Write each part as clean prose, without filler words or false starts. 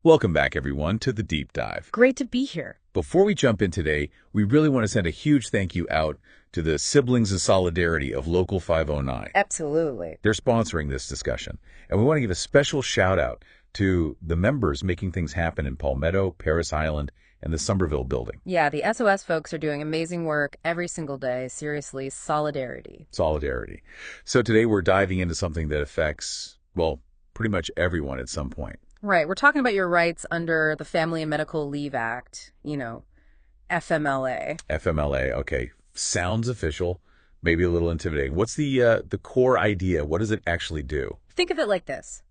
Welcome back, everyone, to the Deep Dive. Great to be here. Before we jump in today, we really want to send a huge thank you out to the Siblings of Solidarity of Local 509. Absolutely. They're sponsoring this discussion, and we want to give a special shout-out to the members making things happen in Palmetto, Paris Island, and the Somerville building. Yeah, the S.O.S folks are doing amazing work every single day. Seriously, solidarity. Solidarity. So today we're diving into something that affects, well, pretty much everyone at some point. Right. We're talking about your rights under the Family and Medical Leave Act, FMLA. FMLA, okay. Sounds official, maybe a little intimidating. What's the core idea? What does it actually do? Think of it like this.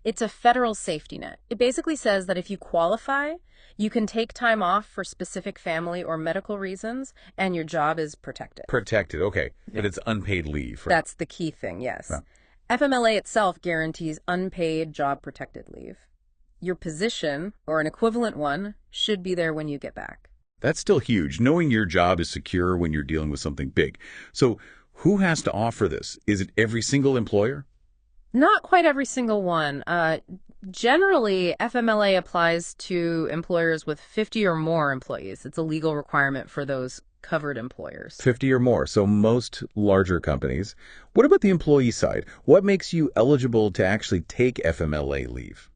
It's a federal safety net. It basically says that if you qualify, you can take time off for specific family or medical reasons, and your job is protected. Protected, okay. But it's unpaid leave, right? That's the key thing, yes. Yeah. FMLA itself guarantees unpaid job-protected leave. Your position, or an equivalent one, should be there when you get back. That's still huge, knowing your job is secure when you're dealing with something big. So who has to offer this? Is it every single employer? Not quite every single one. Generally, FMLA applies to employers with 50 or more employees. It's a legal requirement for those covered employers. 50 or more, so most larger companies. What about the employee side? What makes you eligible to actually take FMLA leave?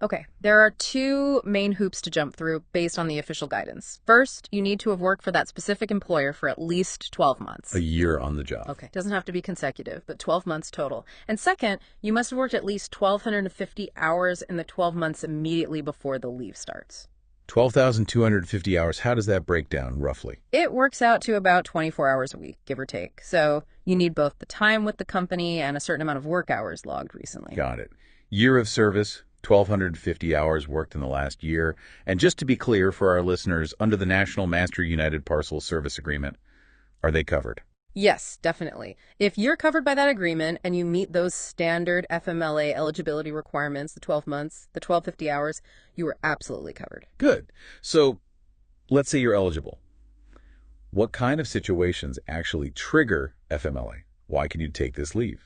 Okay, there are two main hoops to jump through based on the official guidance. First, you need to have worked for that specific employer for at least 12 months. A year on the job. Okay, doesn't have to be consecutive, but 12 months total. And second, you must have worked at least 1,250 hours in the 12 months immediately before the leave starts. 12,250 hours. How does that break down, roughly? It works out to about 24 hours a week, give or take. So you need both the time with the company and a certain amount of work hours logged recently. Got it. Year of service, 1,250 hours worked in the last year. And just to be clear for our listeners, under the National Master United Parcel Service Agreement, are they covered? Yes, definitely. If you're covered by that agreement and you meet those standard FMLA eligibility requirements, the 12 months, the 1,250 hours, you are absolutely covered. Good. So let's say you're eligible. What kind of situations actually trigger FMLA? Why can you take this leave?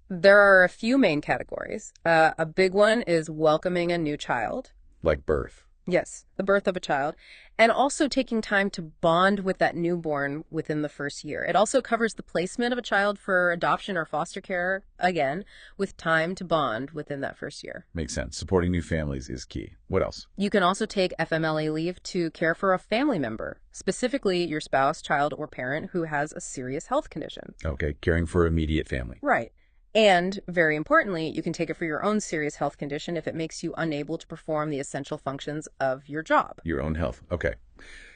There are a few main categories. A big one is welcoming a new child. Like birth. Yes, the birth of a child. And also taking time to bond with that newborn within the first year. It also covers the placement of a child for adoption or foster care, again, with time to bond within that first year. Makes sense. Supporting new families is key. What else? You can also take FMLA leave to care for a family member, specifically your spouse, child, or parent who has a serious health condition. Okay, caring for immediate family. Right. And, very importantly, you can take it for your own serious health condition if it makes you unable to perform the essential functions of your job. Your own health. Okay.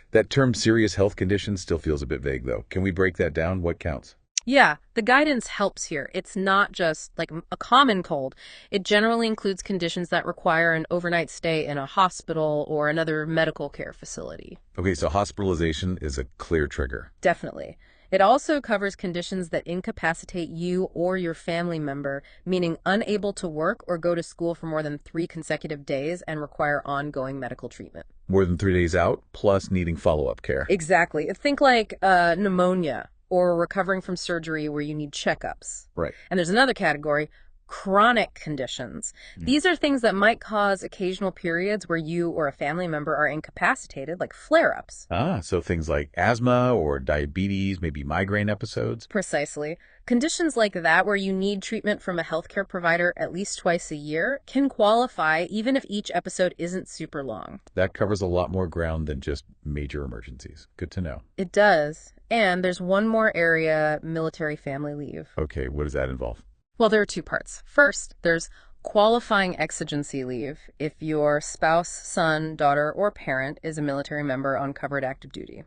That term serious health condition still feels a bit vague, though. Can we break that down? What counts? Yeah, the guidance helps here. It's not just like a common cold. It generally includes conditions that require an overnight stay in a hospital or another medical care facility. Okay, so hospitalization is a clear trigger. Definitely. It also covers conditions that incapacitate you or your family member, meaning unable to work or go to school for more than 3 consecutive days and require ongoing medical treatment. More than 3 days out, plus needing follow-up care. Exactly. Think like pneumonia or recovering from surgery where you need checkups. Right. And there's another category, chronic conditions. These are things that might cause occasional periods where you or a family member are incapacitated, like flare-ups. So things like asthma or diabetes, maybe migraine episodes. Precisely. Conditions like that, where you need treatment from a healthcare provider at least twice a year, can qualify even if each episode isn't super long. That covers a lot more ground than just major emergencies. Good to know. It does. And there's one more area, military family leave. Okay, what does that involve? Well, there are 2 parts. First, there's qualifying exigency leave if your spouse, son, daughter, or parent is a military member on covered active duty.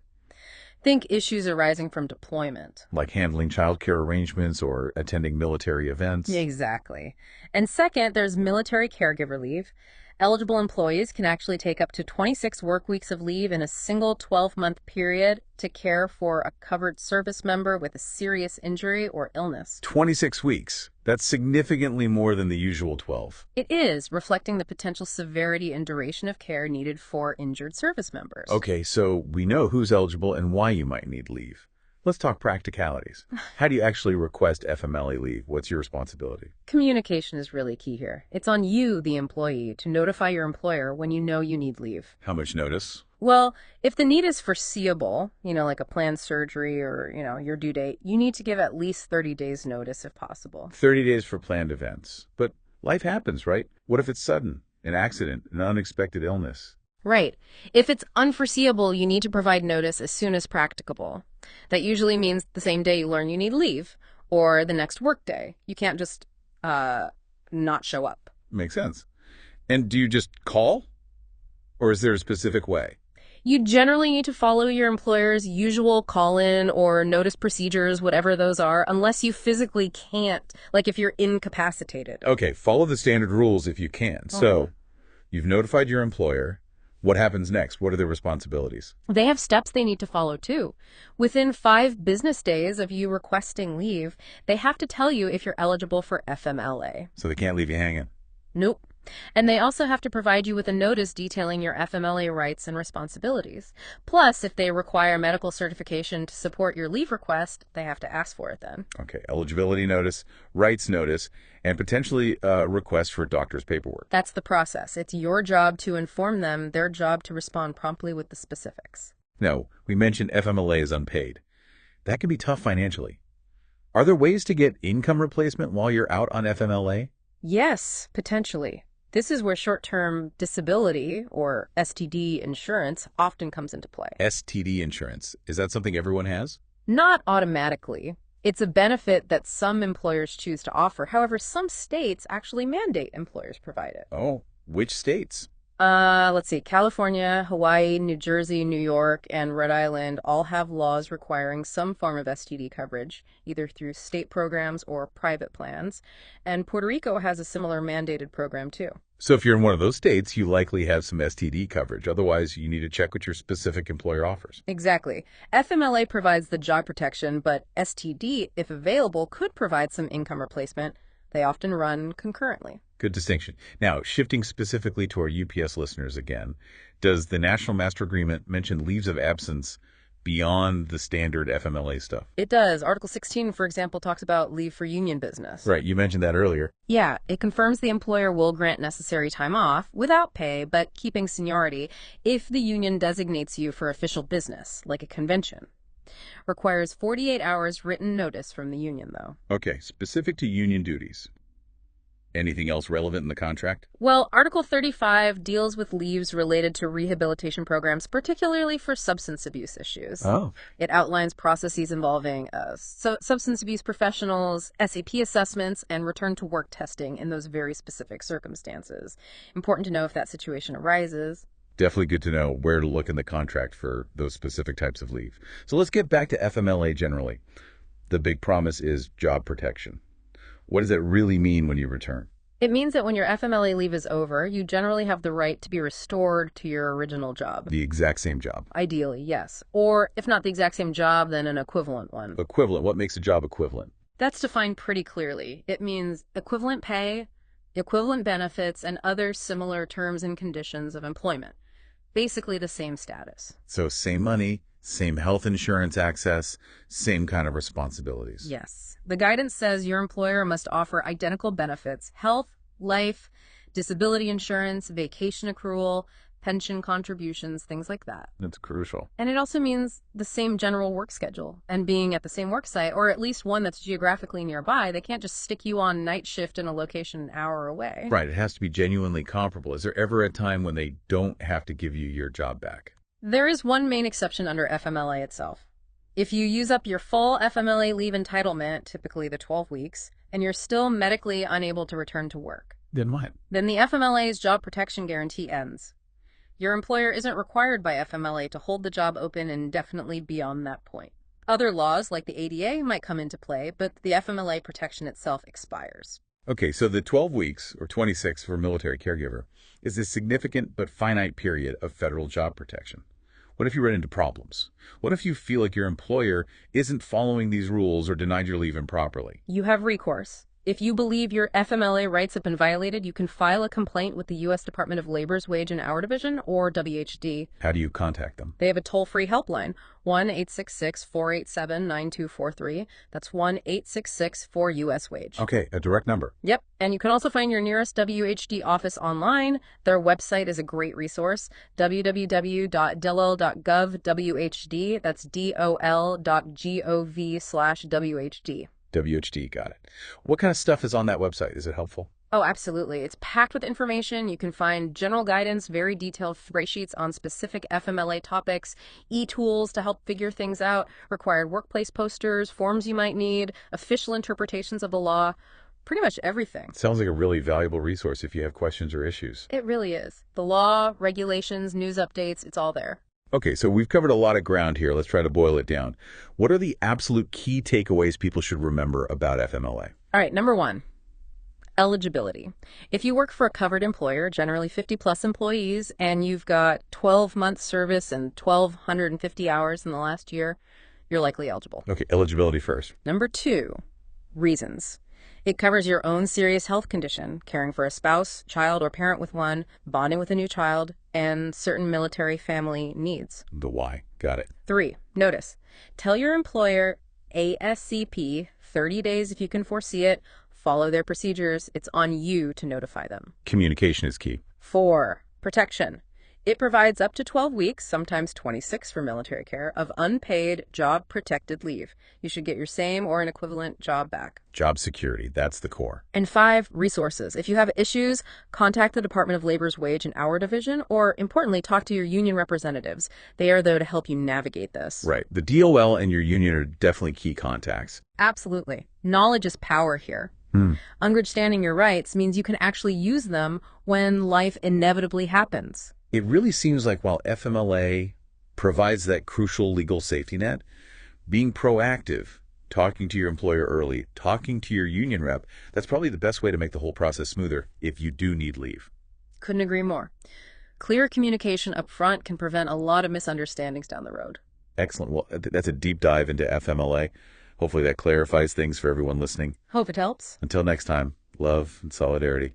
Think issues arising from deployment. Like handling childcare arrangements or attending military events. Exactly. And second, there's military caregiver leave. Eligible employees can actually take up to 26 work weeks of leave in a single 12-month period to care for a covered service member with a serious injury or illness. 26 weeks. That's significantly more than the usual 12. It is, reflecting the potential severity and duration of care needed for injured service members. Okay, so we know who's eligible and why you might need leave. Let's talk practicalities. How do you actually request FMLA leave? What's your responsibility? Communication is really key here. It's on you, the employee, to notify your employer when you know you need leave. How much notice? Well, if the need is foreseeable, like a planned surgery or, your due date, you need to give at least 30 days notice if possible. 30 days for planned events. But life happens, right? What if it's sudden? An accident, an unexpected illness? Right. If it's unforeseeable, you need to provide notice as soon as practicable. That usually means the same day you learn you need leave or the next work day. You can't just not show up. Makes sense. And do you just call? Or is there a specific way? You generally need to follow your employer's usual call-in or notice procedures, whatever those are, unless you physically can't, like if you're incapacitated. Okay, follow the standard rules if you can. So, you've notified your employer. What happens next? What are their responsibilities? They have steps they need to follow, too. Within 5 business days of you requesting leave, they have to tell you if you're eligible for FMLA. So they can't leave you hanging. Nope. And they also have to provide you with a notice detailing your FMLA rights and responsibilities. Plus, if they require medical certification to support your leave request, they have to ask for it then. Okay, eligibility notice, rights notice, and potentially a request for doctor's paperwork. That's the process. It's your job to inform them, their job to respond promptly with the specifics. Now, we mentioned FMLA is unpaid. That can be tough financially. Are there ways to get income replacement while you're out on FMLA? Yes, potentially. This is where short-term disability, or STD insurance, often comes into play. STD insurance. Is that something everyone has? Not automatically. It's a benefit that some employers choose to offer. However, some states actually mandate employers provide it. Oh, which states? Let's see. California, Hawaii, New Jersey, New York, and Rhode Island all have laws requiring some form of STD coverage, either through state programs or private plans. And Puerto Rico has a similar mandated program, too. So if you're in one of those states, you likely have some STD coverage. Otherwise, you need to check what your specific employer offers. Exactly. FMLA provides the job protection, but STD, if available, could provide some income replacement. They often run concurrently. Good distinction. Now, shifting specifically to our UPS listeners again, does the National Master Agreement mention leaves of absence beyond the standard FMLA stuff? It does. Article 16, for example, talks about leave for union business. Right, you mentioned that earlier. Yeah, it confirms the employer will grant necessary time off without pay, but keeping seniority if the union designates you for official business, like a convention. Requires 48 hours written notice from the union, though. Okay, specific to union duties. Anything else relevant in the contract? Well, Article 35 deals with leaves related to rehabilitation programs, particularly for substance abuse issues. Oh. It outlines processes involving substance abuse professionals, SAP assessments, and return to work testing in those very specific circumstances. Important to know if that situation arises. Definitely good to know where to look in the contract for those specific types of leave. So let's get back to FMLA generally. The big promise is job protection. What does it really mean when you return? It means that when your FMLA leave is over, you generally have the right to be restored to your original job. The exact same job. Ideally, yes. Or if not the exact same job, then an equivalent one. Equivalent. What makes a job equivalent? That's defined pretty clearly. It means equivalent pay, equivalent benefits, and other similar terms and conditions of employment. Basically the same status. So same money, same health insurance access, same kind of responsibilities. Yes. The guidance says your employer must offer identical benefits: health, life, disability insurance, vacation accrual, pension contributions, things like that. That's crucial. And it also means the same general work schedule and being at the same work site, or at least one that's geographically nearby. They can't just stick you on night shift in a location an hour away. Right. It has to be genuinely comparable. Is there ever a time when they don't have to give you your job back? There is one main exception under FMLA itself. If you use up your full FMLA leave entitlement, typically the 12 weeks, and you're still medically unable to return to work, Then what? then the FMLA's job protection guarantee ends. Your employer isn't required by FMLA to hold the job open indefinitely beyond that point. Other laws, like the ADA, might come into play, but the FMLA protection itself expires. Okay, so the 12 weeks, or 26 for a military caregiver, is a significant but finite period of federal job protection. What if you run into problems? What if you feel like your employer isn't following these rules or denied your leave improperly? You have recourse. If you believe your FMLA rights have been violated, you can file a complaint with the U.S. Department of Labor's Wage and Hour Division, or WHD. How do you contact them? They have a toll-free helpline, 1-866-487-9243. That's 1-866-4-US-WAGE. Okay, a direct number. Yep, and you can also find your nearest WHD office online. Their website is a great resource, www.dol.gov/WHD. That's dol.gov/WHD. WHD, got it. What kind of stuff is on that website? Is it helpful? Oh, absolutely. It's packed with information. You can find general guidance, very detailed spreadsheets on specific FMLA topics, e-tools to help figure things out, required workplace posters, forms you might need, official interpretations of the law, pretty much everything. Sounds like a really valuable resource if you have questions or issues. It really is. The law, regulations, news updates, it's all there. Okay, so we've covered a lot of ground here. Let's try to boil it down. What are the absolute key takeaways people should remember about FMLA? All right, number one, eligibility. If you work for a covered employer, generally 50-plus employees, and you've got 12-month service and 1,250 hours in the last year, you're likely eligible. Okay, eligibility first. Number two, reasons. It covers your own serious health condition, caring for a spouse, child, or parent with one, bonding with a new child, and certain military family needs. The why. Got it. 3, notice. Tell your employer ASCP, 30 days if you can foresee it. Follow their procedures. It's on you to notify them. Communication is key. 4, protection. It provides up to 12 weeks, sometimes 26 for military care, of unpaid job-protected leave. You should get your same or an equivalent job back. Job security, that's the core. And 5, resources. If you have issues, contact the Department of Labor's Wage and Hour Division, or importantly, talk to your union representatives. They are there to help you navigate this. Right. The DOL and your union are definitely key contacts. Absolutely. Knowledge is power here. Understanding your rights means you can actually use them when life inevitably happens. It really seems like while FMLA provides that crucial legal safety net, being proactive, talking to your employer early, talking to your union rep, that's probably the best way to make the whole process smoother if you do need leave. Couldn't agree more. Clear communication up front can prevent a lot of misunderstandings down the road. Excellent. Well, that's a deep dive into FMLA. Hopefully that clarifies things for everyone listening. Hope it helps. Until next time, love and solidarity.